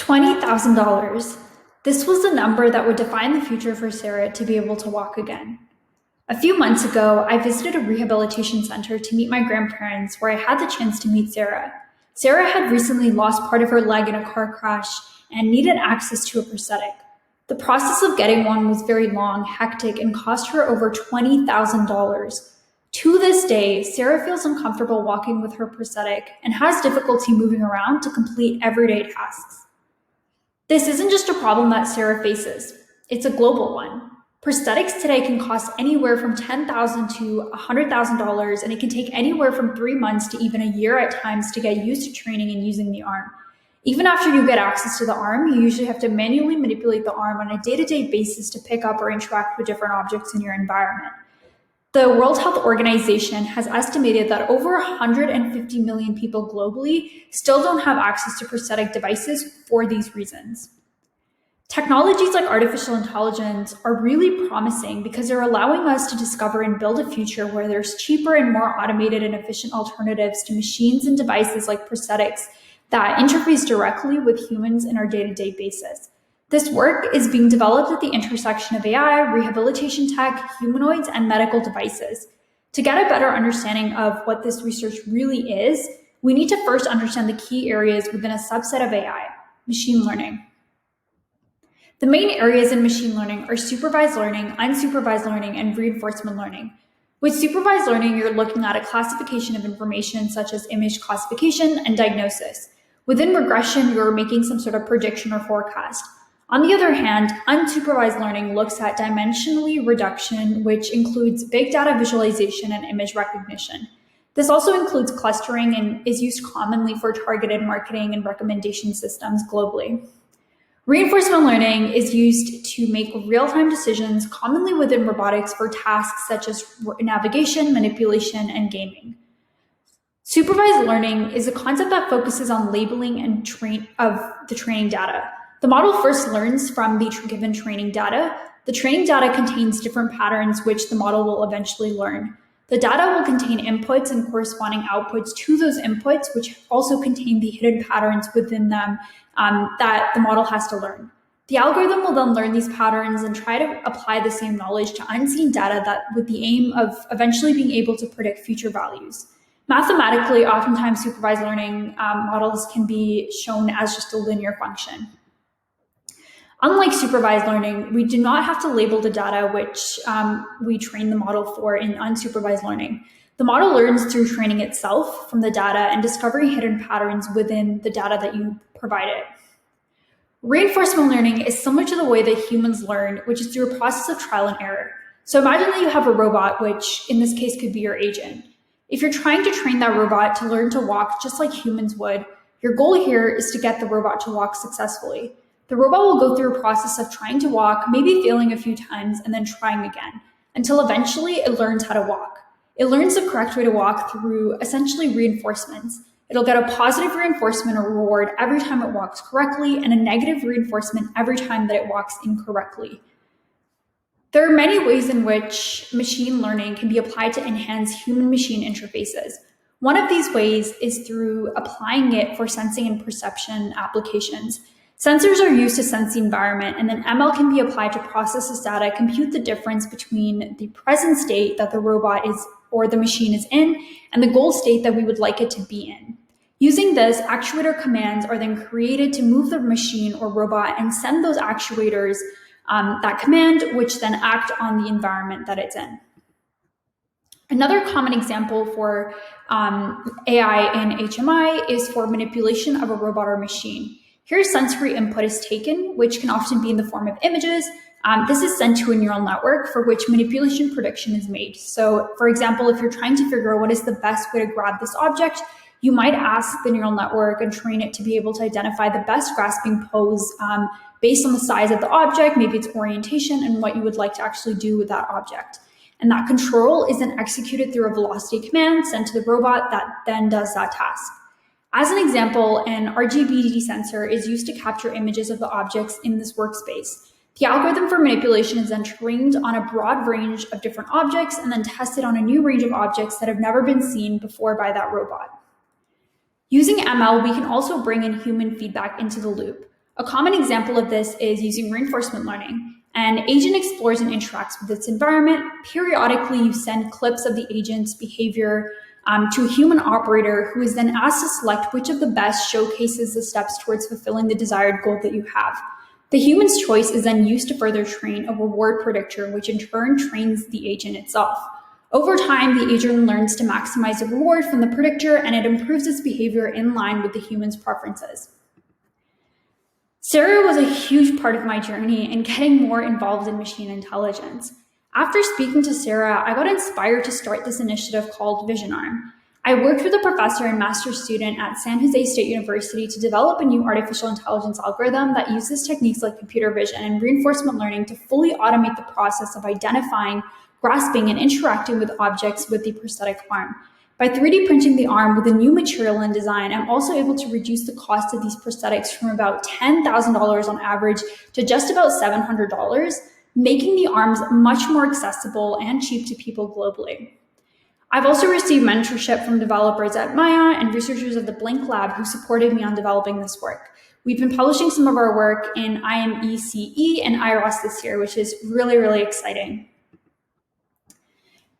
$20,000. This was the number that would define the future for Sarah to be able to walk again. A few months ago, I visited a rehabilitation center to meet my grandparents where I had the chance to meet Sarah. Sarah had recently lost part of her leg in a car crash and needed access to a prosthetic. The process of getting one was very long, hectic, and cost her over $20,000. To this day, Sarah feels uncomfortable walking with her prosthetic and has difficulty moving around to complete everyday tasks. This isn't just a problem that Sarah faces, it's a global one. Prosthetics today can cost anywhere from $10,000 to $100,000, and it can take anywhere from 3 months to even a year at times to get used to training and using the arm. Even after you get access to the arm, you usually have to manually manipulate the arm on a day-to-day basis to pick up or interact with different objects in your environment. The World Health Organization has estimated that over 150 million people globally still don't have access to prosthetic devices for these reasons. Technologies like artificial intelligence are really promising because they're allowing us to discover and build a future where there's cheaper and more automated and efficient alternatives to machines and devices like prosthetics that interface directly with humans in our day-to-day basis. This work is being developed at the intersection of AI, rehabilitation tech, humanoids, and medical devices. To get a better understanding of what this research really is, we need to first understand the key areas within a subset of AI, machine learning. The main areas in machine learning are supervised learning, unsupervised learning, and reinforcement learning. With supervised learning, you're looking at a classification of information such as image classification and diagnosis. Within regression, you're making some sort of prediction or forecast. On the other hand, unsupervised learning looks at dimensionally reduction, which includes big data visualization and image recognition. This also includes clustering and is used commonly for targeted marketing and recommendation systems globally. Reinforcement learning is used to make real-time decisions, commonly within robotics for tasks such as navigation, manipulation, and gaming. Supervised learning is a concept that focuses on labeling and the training data. The model first learns from the given training data. The training data contains different patterns which the model will eventually learn. The data will contain inputs and corresponding outputs to those inputs, which also contain the hidden patterns within them that the model has to learn. The algorithm will then learn these patterns and try to apply the same knowledge to unseen data with the aim of eventually being able to predict future values. Mathematically, oftentimes supervised learning models can be shown as just a linear function. Unlike supervised learning, we do not have to label the data which we train the model for in unsupervised learning. The model learns through training itself from the data and discovering hidden patterns within the data that you provide it. Reinforcement learning is similar to the way that humans learn, which is through a process of trial and error. So imagine that you have a robot, which in this case could be your agent. If you're trying to train that robot to learn to walk just like humans would, your goal here is to get the robot to walk successfully. The robot will go through a process of trying to walk, maybe failing a few times, and then trying again, until eventually it learns how to walk. It learns the correct way to walk through essentially reinforcements. It'll get a positive reinforcement or reward every time it walks correctly, and a negative reinforcement every time that it walks incorrectly. There are many ways in which machine learning can be applied to enhance human-machine interfaces. One of these ways is through applying it for sensing and perception applications. Sensors are used to sense the environment, and then ML can be applied to process this data, compute the difference between the present state that the robot is or the machine is in, and the goal state that we would like it to be in. Using this, actuator commands are then created to move the machine or robot and send those actuators that command, which then act on the environment that it's in. Another common example for AI in HMI is for manipulation of a robot or machine. Here, sensory input is taken, which can often be in the form of images. This is sent to a neural network for which manipulation prediction is made. So, for example, if you're trying to figure out what is the best way to grab this object, you might ask the neural network and train it to be able to identify the best grasping pose based on the size of the object, maybe its orientation, and what you would like to actually do with that object. And that control is then executed through a velocity command sent to the robot that then does that task. As an example, an RGB sensor is used to capture images of the objects in this workspace. The algorithm for manipulation is then trained on a broad range of different objects and then tested on a new range of objects that have never been seen before by that robot. Using ML, we can also bring in human feedback into the loop. A common example of this is using reinforcement learning. An agent explores and interacts with its environment. Periodically, you send clips of the agent's behavior to a human operator who is then asked to select which of the best showcases the steps towards fulfilling the desired goal that you have. The human's choice is then used to further train a reward predictor, which in turn trains the agent itself. Over time, the agent learns to maximize the reward from the predictor, and it improves its behavior in line with the human's preferences. Sarah was a huge part of my journey in getting more involved in machine intelligence. After speaking to Sarah, I got inspired to start this initiative called VisionArm. I worked with a professor and master's student at San Jose State University to develop a new artificial intelligence algorithm that uses techniques like computer vision and reinforcement learning to fully automate the process of identifying, grasping, and interacting with objects with the prosthetic arm. By 3D printing the arm with a new material and design, I'm also able to reduce the cost of these prosthetics from about $10,000 on average to just about $700, making the arms much more accessible and cheap to people globally. I've also received mentorship from developers at Maya and researchers at the Blink Lab who supported me on developing this work. We've been publishing some of our work in IMECE and IROS this year, which is really, really exciting.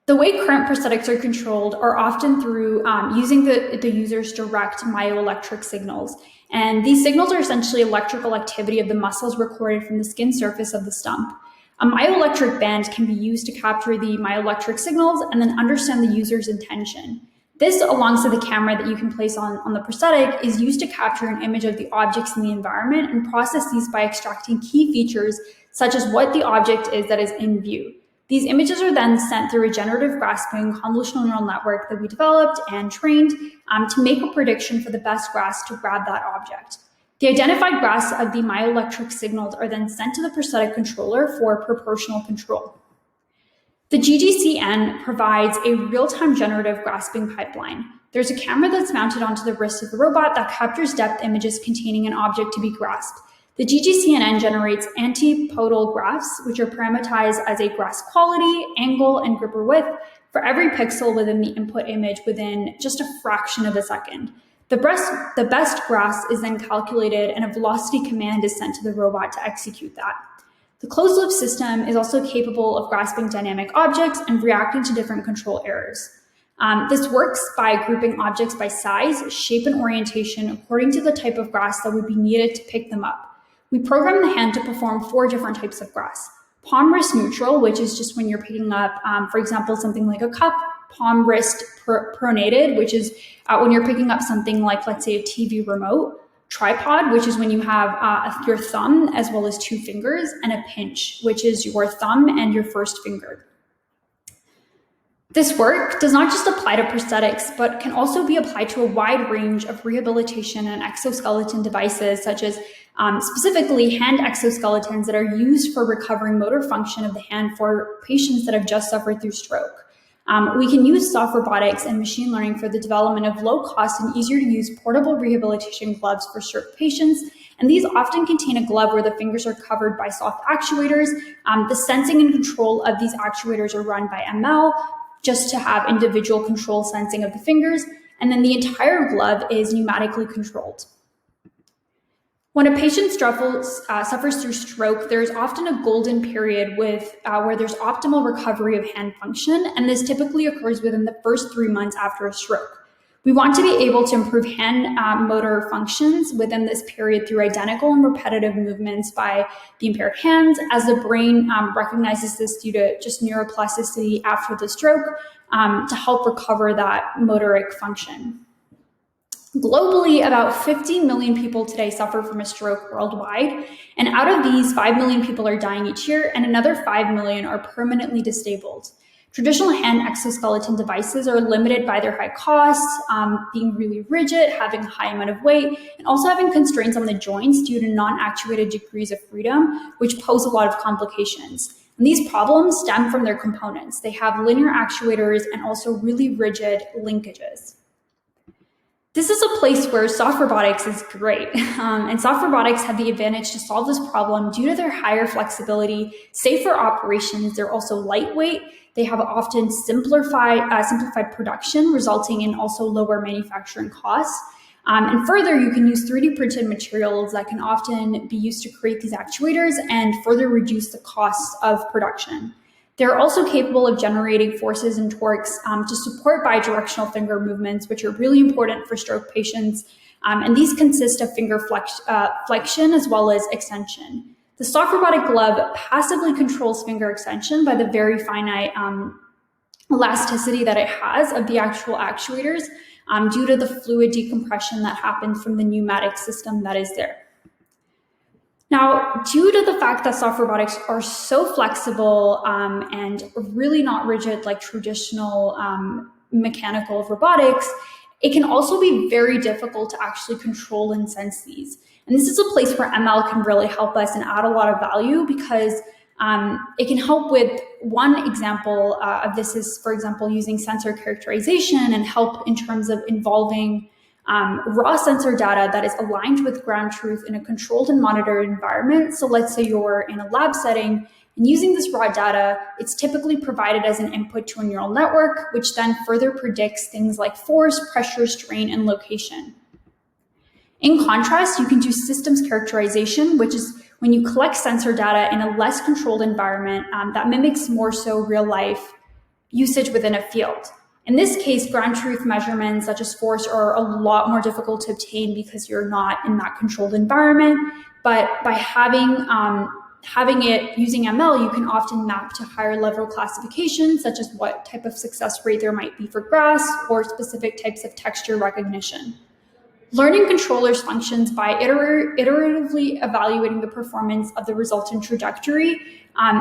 The way current prosthetics are controlled are often through using the user's direct myoelectric signals. And these signals are essentially electrical activity of the muscles recorded from the skin surface of the stump. A myoelectric band can be used to capture the myoelectric signals and then understand the user's intention. This, alongside the camera that you can place on the prosthetic, is used to capture an image of the objects in the environment and process these by extracting key features such as what the object is that is in view. These images are then sent through a generative grasping convolutional neural network that we developed and trained to make a prediction for the best grasp to grab that object. The identified grasps of the myoelectric signals are then sent to the prosthetic controller for proportional control. The GGCN provides a real-time generative grasping pipeline. There's a camera that's mounted onto the wrist of the robot that captures depth images containing an object to be grasped. The GGCNN generates antipodal graphs, which are parameterized as a grasp quality, angle, and gripper width for every pixel within the input image within just a fraction of a second. The best grasp is then calculated, and a velocity command is sent to the robot to execute that. The closed-loop system is also capable of grasping dynamic objects and reacting to different control errors. This works by grouping objects by size, shape, and orientation according to the type of grasp that would be needed to pick them up. We program the hand to perform 4 different types of grasp. Palm wrist neutral, which is just when you're picking up, for example, something like a cup. Palm wrist pronated, which is when you're picking up something like, let's say, a TV remote. Tripod, which is when you have your thumb as well as 2 fingers. And a pinch, which is your thumb and your first finger. This work does not just apply to prosthetics, but can also be applied to a wide range of rehabilitation and exoskeleton devices, such as specifically hand exoskeletons that are used for recovering motor function of the hand for patients that have just suffered through stroke. We can use soft robotics and machine learning for the development of low-cost and easier-to-use portable rehabilitation gloves for stroke patients. And these often contain a glove where the fingers are covered by soft actuators. The sensing and control of these actuators are run by ML, just to have individual control sensing of the fingers, and then the entire glove is pneumatically controlled. When a patient suffers through stroke, there's often a golden period where there's optimal recovery of hand function, and this typically occurs within the first 3 months after a stroke. We want to be able to improve hand motor functions within this period through identical and repetitive movements by the impaired hands, as the brain recognizes this due to just neuroplasticity after the stroke to help recover that motoric function. Globally, about 50 million people today suffer from a stroke worldwide, and out of these, 5 million people are dying each year, and another 5 million are permanently disabled. Traditional hand exoskeleton devices are limited by their high costs, being really rigid, having a high amount of weight, and also having constraints on the joints due to non-actuated degrees of freedom, which pose a lot of complications. And these problems stem from their components. They have linear actuators and also really rigid linkages. This is a place where soft robotics is great, and soft robotics have the advantage to solve this problem due to their higher flexibility, safer operations. They're also lightweight. They have often simplified production, resulting in also lower manufacturing costs. And further, you can use 3D printed materials that can often be used to create these actuators and further reduce the costs of production. They're also capable of generating forces and torques to support bidirectional finger movements, which are really important for stroke patients. And these consist of finger flexion as well as extension. The soft robotic glove passively controls finger extension by the very finite elasticity that it has of the actual actuators due to the fluid decompression that happens from the pneumatic system that is there. Now, due to the fact that soft robotics are so flexible and really not rigid like traditional mechanical robotics, it can also be very difficult to actually control and sense these. And this is a place where ML can really help us and add a lot of value because it can help with one example of this is, for example, using sensor characterization and help in terms of involving raw sensor data that is aligned with ground truth in a controlled and monitored environment. So let's say you're in a lab setting and using this raw data, it's typically provided as an input to a neural network, which then further predicts things like force, pressure, strain, and location. In contrast, you can do systems characterization, which is when you collect sensor data in a less controlled environment that mimics more so real life usage within a field. In this case, ground truth measurements such as force are a lot more difficult to obtain because you're not in that controlled environment. But by having it using ML, you can often map to higher level classifications, such as what type of success rate there might be for grass or specific types of texture recognition. Learning controllers functions by iteratively evaluating the performance of the resultant trajectory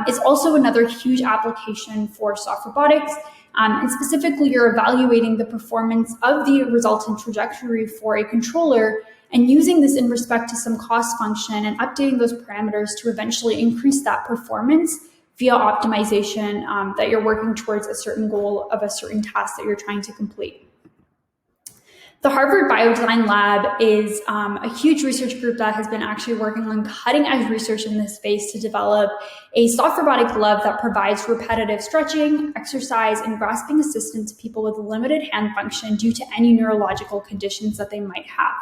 is also another huge application for soft robotics. And specifically, you're evaluating the performance of the resultant trajectory for a controller and using this in respect to some cost function and updating those parameters to eventually increase that performance via optimization that you're working towards a certain goal of a certain task that you're trying to complete. The Harvard Biodesign Lab is a huge research group that has been actually working on cutting-edge research in this space to develop a soft robotic glove that provides repetitive stretching, exercise, and grasping assistance to people with limited hand function due to any neurological conditions that they might have.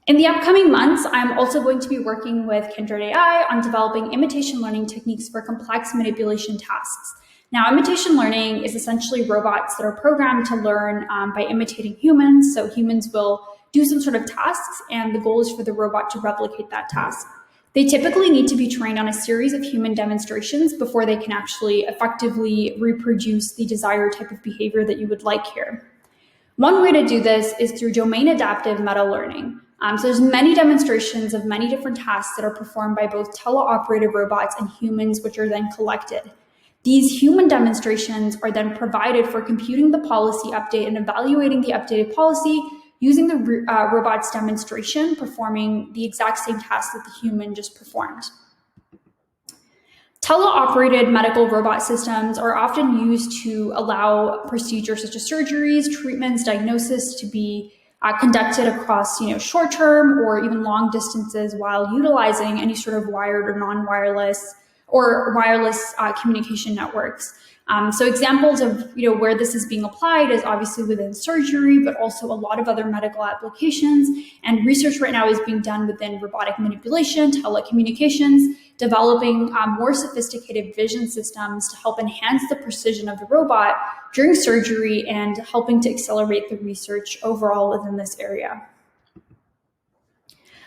In the upcoming months, I'm also going to be working with Kindred AI on developing imitation learning techniques for complex manipulation tasks. Now, imitation learning is essentially robots that are programmed to learn by imitating humans. So humans will do some sort of tasks, and the goal is for the robot to replicate that task. They typically need to be trained on a series of human demonstrations before they can actually effectively reproduce the desired type of behavior that you would like here. One way to do this is through domain adaptive meta learning. So there's many demonstrations of many different tasks that are performed by both teleoperated robots and humans, which are then collected. These human demonstrations are then provided for computing the policy update and evaluating the updated policy using the robot's demonstration, performing the exact same task that the human just performed. Teleoperated medical robot systems are often used to allow procedures such as surgeries, treatments, diagnosis to be conducted across short-term or even long distances while utilizing any sort of wired or non-wireless or wireless communication networks. So examples of where this is being applied is obviously within surgery, but also a lot of other medical applications. And research right now is being done within robotic manipulation, telecommunications, developing more sophisticated vision systems to help enhance the precision of the robot during surgery and helping to accelerate the research overall within this area.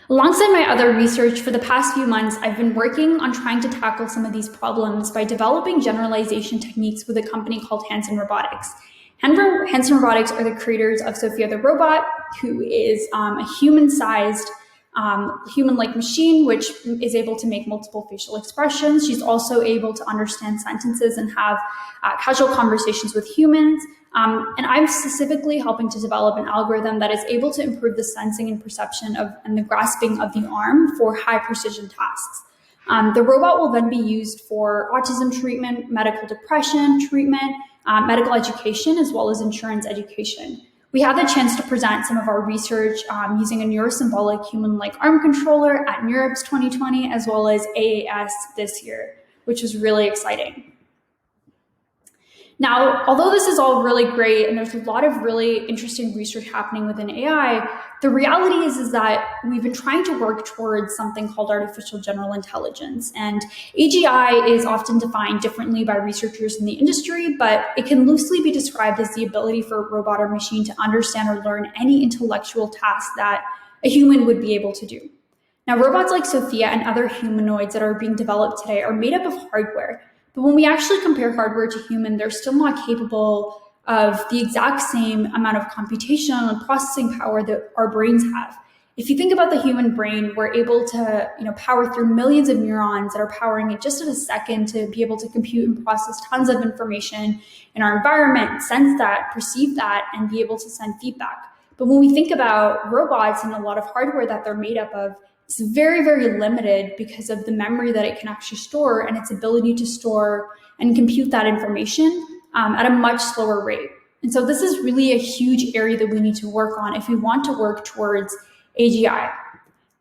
Alongside my other research, for the past few months, I've been working on trying to tackle some of these problems by developing generalization techniques with a company called Hanson Robotics. Hanson Robotics are the creators of Sophia the Robot, who is a human-sized, human-like machine, which is able to make multiple facial expressions. She's also able to understand sentences and have casual conversations with humans. And I'm specifically helping to develop an algorithm that is able to improve the sensing and perception of and the grasping of the arm for high precision tasks. The robot will then be used for autism treatment, medical depression treatment, medical education, as well as insurance education. We had the chance to present some of our research using a neurosymbolic human-like arm controller at NeurIPS 2020, as well as AAS this year, which was really exciting. Now, although this is all really great and there's a lot of really interesting research happening within AI, the reality is that we've been trying to work towards something called artificial general intelligence. And AGI is often defined differently by researchers in the industry, but it can loosely be described as the ability for a robot or machine to understand or learn any intellectual task that a human would be able to do. Now, robots like Sophia and other humanoids that are being developed today are made up of hardware. But when we actually compare hardware to human, they're still not capable of the exact same amount of computational and processing power that our brains have. If you think about the human brain, we're able to power through millions of neurons that are powering it just in a second to be able to compute and process tons of information in our environment, sense that, perceive that, and be able to send feedback. But when we think about robots and a lot of hardware that they're made up of, it's very, very limited because of the memory that it can actually store and its ability to store and compute that information at a much slower rate. And so this is really a huge area that we need to work on if we want to work towards AGI.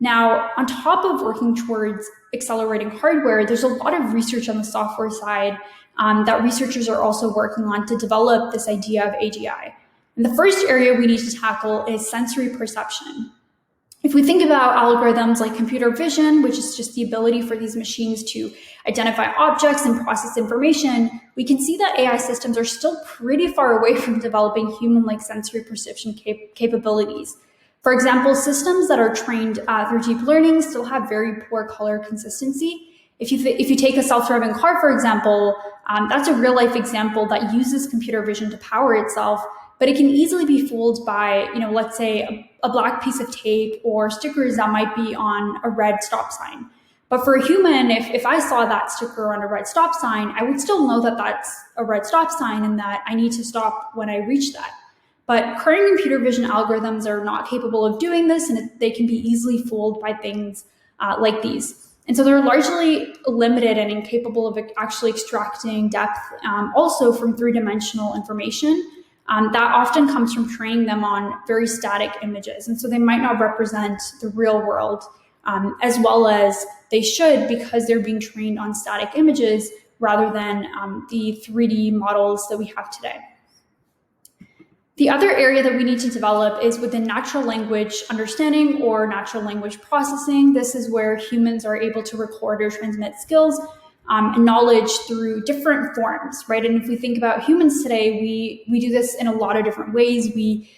Now, on top of working towards accelerating hardware, there's a lot of research on the software side that researchers are also working on to develop this idea of AGI. And the first area we need to tackle is sensory perception. If we think about algorithms like computer vision, which is just the ability for these machines to identify objects and process information, we can see that AI systems are still pretty far away from developing human-like sensory perception capabilities. For example, systems that are trained through deep learning still have very poor color consistency. If you take a self-driving car, for example, that's a real-life example that uses computer vision to power itself, but it can easily be fooled by, let's say a black piece of tape or stickers that might be on a red stop sign. But for a human, if I saw that sticker on a red stop sign, I would still know that that's a red stop sign and that I need to stop when I reach that. But current computer vision algorithms are not capable of doing this, and they can be easily fooled by things like these. And so they're largely limited and incapable of actually extracting depth also from three-dimensional information. That often comes from training them on very static images. And so they might not represent the real world as well as they should because they're being trained on static images rather than the 3D models that we have today. The other area that we need to develop is within natural language understanding or natural language processing. This is where humans are able to record or transmit skills and knowledge through different forms, right? And if we think about humans today, we do this in a lot of different ways. We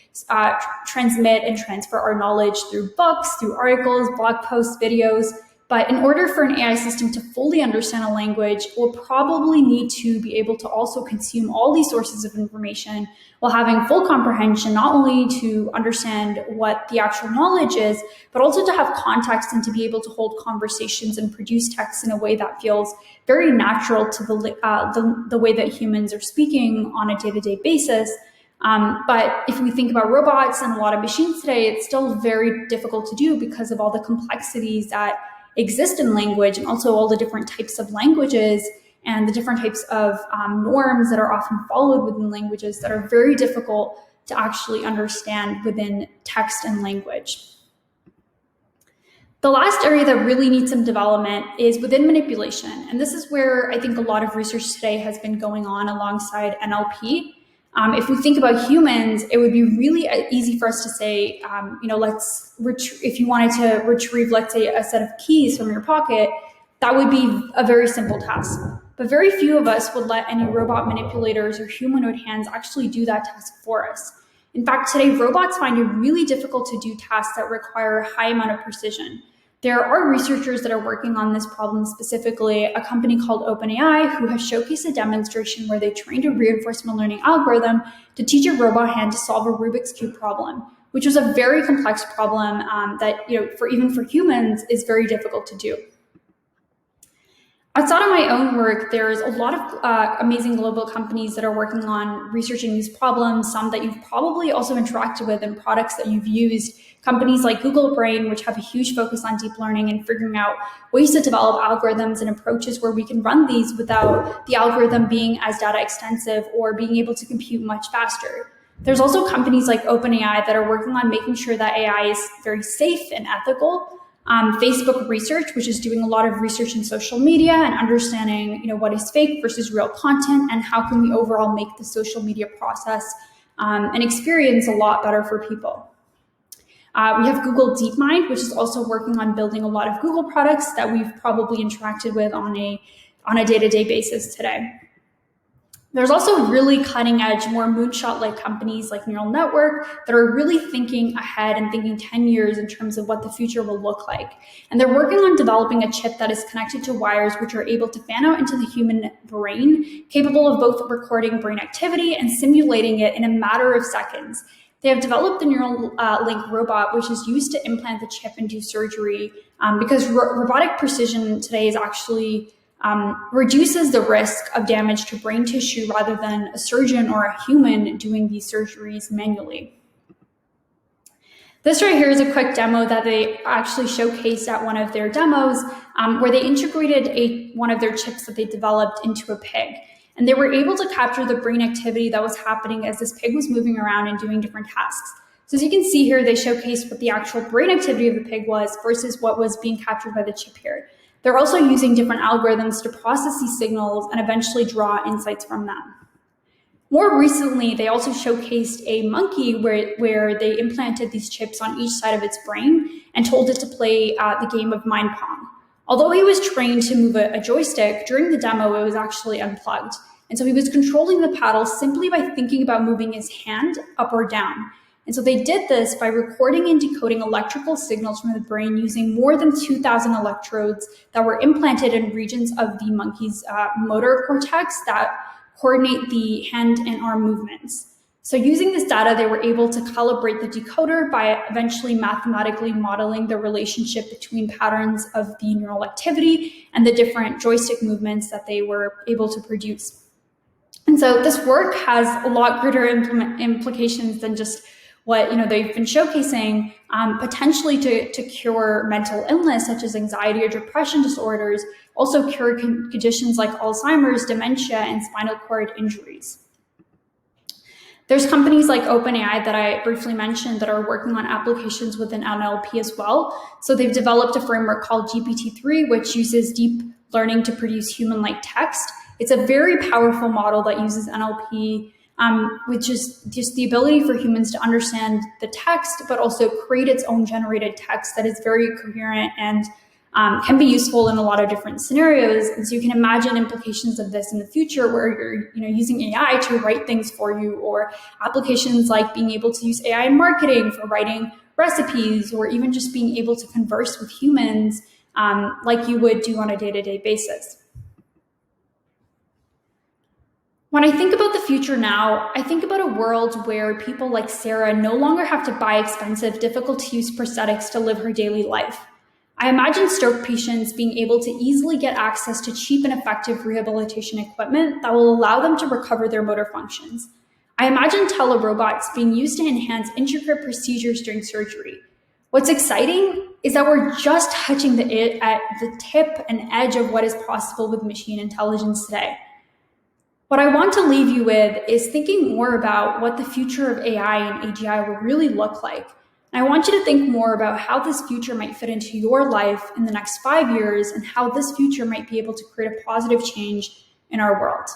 transmit and transfer our knowledge through books, through articles, blog posts, videos. But in order for an AI system to fully understand a language, we'll probably need to be able to also consume all these sources of information while having full comprehension, not only to understand what the actual knowledge is, but also to have context and to be able to hold conversations and produce text in a way that feels very natural to the way that humans are speaking on a day-to-day basis. But if we think about robots and a lot of machines today, it's still very difficult to do because of all the complexities that exist in language and also all the different types of languages and the different types of norms that are often followed within languages that are very difficult to actually understand within text and language. The last area that really needs some development is within manipulation. And this is where I think a lot of research today has been going on alongside NLP. If we think about humans, it would be really easy for us to say, if you wanted to retrieve, let's say, a set of keys from your pocket, that would be a very simple task. But very few of us would let any robot manipulators or humanoid hands actually do that task for us. In fact, today, robots find it really difficult to do tasks that require a high amount of precision. There are researchers that are working on this problem specifically, a company called OpenAI, who has showcased a demonstration where they trained a reinforcement learning algorithm to teach a robot hand to solve a Rubik's Cube problem, which was a very complex problem that, even for humans, is very difficult to do. Outside of my own work, there's a lot of amazing global companies that are working on researching these problems, some that you've probably also interacted with in products that you've used. Companies like Google Brain, which have a huge focus on deep learning and figuring out ways to develop algorithms and approaches where we can run these without the algorithm being as data extensive or being able to compute much faster. There's also companies like OpenAI that are working on making sure that AI is very safe and ethical. Facebook research, which is doing a lot of research in social media and understanding, what is fake versus real content, and how can we overall make the social media process and experience a lot better for people. We have Google DeepMind, which is also working on building a lot of Google products that we've probably interacted with on a day-to-day basis today. There's also really cutting-edge, more moonshot-like companies like Neural Network that are really thinking ahead and thinking 10 years in terms of what the future will look like. And they're working on developing a chip that is connected to wires which are able to fan out into the human brain, capable of both recording brain activity and simulating it in a matter of seconds. They have developed the Neuralink robot, which is used to implant the chip and do surgery, because robotic precision today is actually reduces the risk of damage to brain tissue rather than a surgeon or a human doing these surgeries manually. This right here is a quick demo that they actually showcased at one of their demos, where they integrated one of their chips that they developed into a pig. And they were able to capture the brain activity that was happening as this pig was moving around and doing different tasks. So as you can see here, they showcased what the actual brain activity of the pig was versus what was being captured by the chip here. They're also using different algorithms to process these signals and eventually draw insights from them. More recently, they also showcased a monkey where they implanted these chips on each side of its brain and told it to play the game of Mind Pong. Although he was trained to move a joystick, during the demo, it was actually unplugged. And so he was controlling the paddle simply by thinking about moving his hand up or down. And so they did this by recording and decoding electrical signals from the brain using more than 2,000 electrodes that were implanted in regions of the monkey's motor cortex that coordinate the hand and arm movements. So using this data, they were able to calibrate the decoder by eventually mathematically modeling the relationship between patterns of the neural activity and the different joystick movements that they were able to produce. And so this work has a lot greater implications than just what they've been showcasing, potentially to cure mental illness such as anxiety or depression disorders, also cure conditions like Alzheimer's, dementia, and spinal cord injuries. There's companies like OpenAI that I briefly mentioned that are working on applications within NLP as well. So they've developed a framework called GPT-3, which uses deep learning to produce human-like text. It's a very powerful model that uses NLP, which is just the ability for humans to understand the text, but also create its own generated text that is very coherent and can be useful in a lot of different scenarios. And so you can imagine implications of this in the future where you're using AI to write things for you, or applications like being able to use AI in marketing for writing recipes, or even just being able to converse with humans like you would do on a day-to-day basis. When I think about the future now, I think about a world where people like Sarah no longer have to buy expensive, difficult-to-use prosthetics to live her daily life. I imagine stroke patients being able to easily get access to cheap and effective rehabilitation equipment that will allow them to recover their motor functions. I imagine telerobots being used to enhance intricate procedures during surgery. What's exciting is that we're just touching at the tip and edge of what is possible with machine intelligence today. What I want to leave you with is thinking more about what the future of AI and AGI will really look like. And I want you to think more about how this future might fit into your life in the next 5 years and how this future might be able to create a positive change in our world.